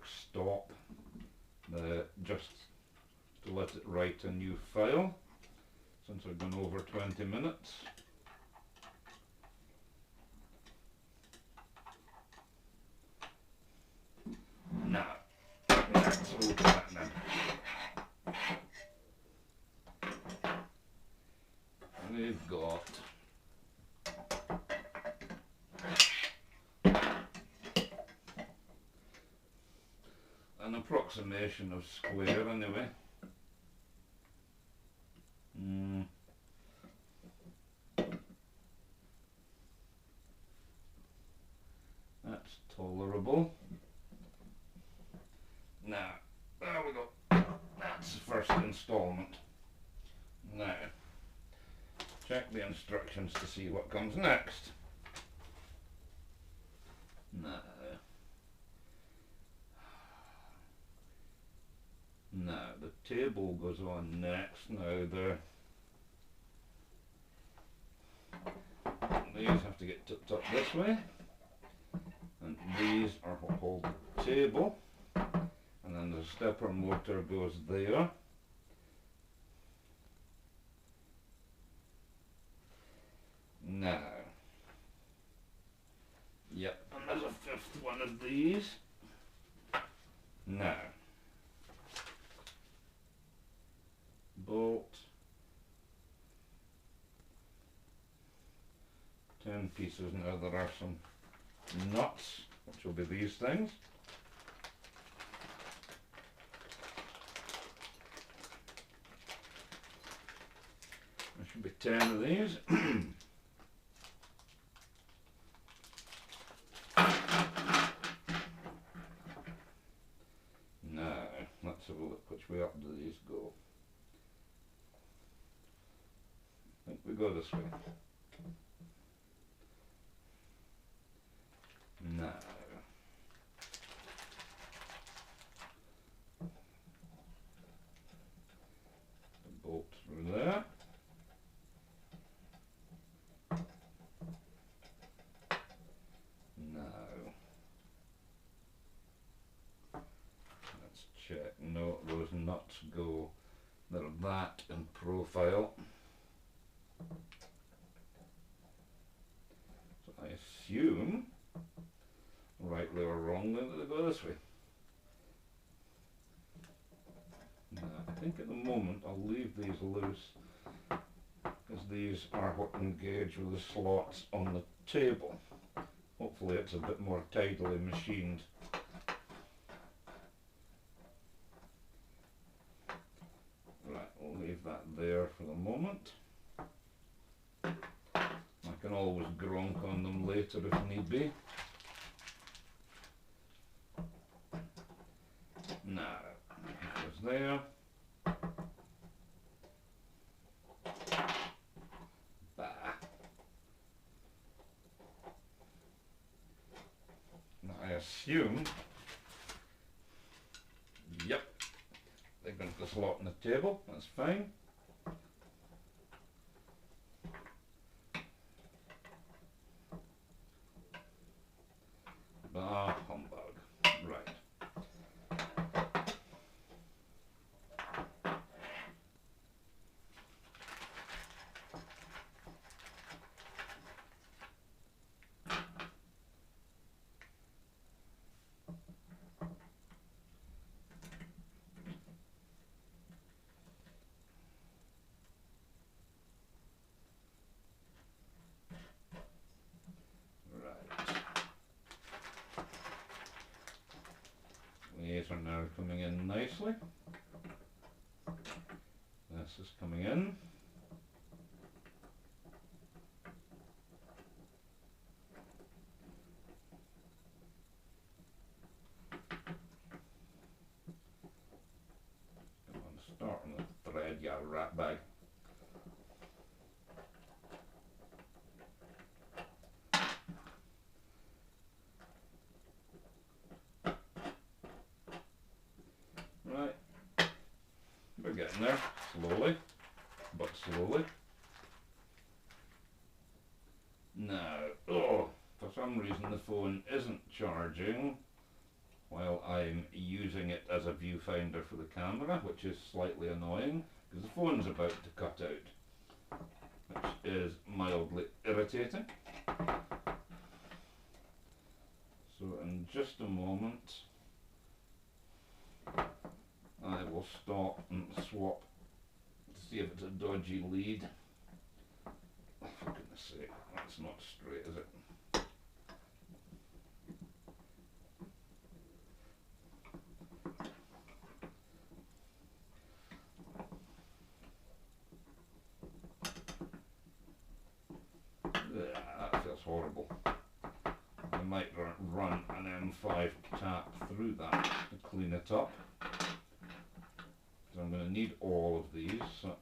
stop just to let it write a new file, since I've gone over 20 minutes. Now, let's open that then. We've got an approximation of square anyway. That's tolerable. Now, there we go. That's the first installment. Now, check the instructions to see what comes next. Now the table goes on next. Now these have to get tipped up this way, and these are what hold the table, and then the stepper motor goes there. Now, yep, and there's a fifth one of these. Now, bolt, 10 pieces. Now there are some nuts, which will be these things. There should be 10 of these. Now, let's have a look which way up do these go. I think we go this way. Now, the bolt through there. Now, let's check. No, those nuts go. They're that in profile. So I assume, rightly or wrongly, that they go this way. Now, I think at the moment I'll leave these loose, because these are what engage with the slots on the table. Hopefully it's a bit more tidily machined. Right, we'll leave that there for the moment. I can always gronk on them later if need be. Now, it goes there. Bah. Now I assume, yep, they're going to slot on the table, that's fine. Bah, humbug. Right. These are now coming in nicely. This is coming in. Come on, start on the thread, you rat bag. Right, we're getting there, slowly, but slowly. Now, oh, for some reason the phone isn't charging. while I'm using it as a viewfinder for the camera, which is slightly annoying because the phone's about to cut out, which is mildly irritating. So in just a moment I will stop and swap to see if it's a dodgy lead. Oh, for goodness sake, that's not straight, is it? That feels horrible. I might run an M5 tap through that to clean it up. So I'm going to need all of these. So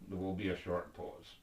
there will be a short pause.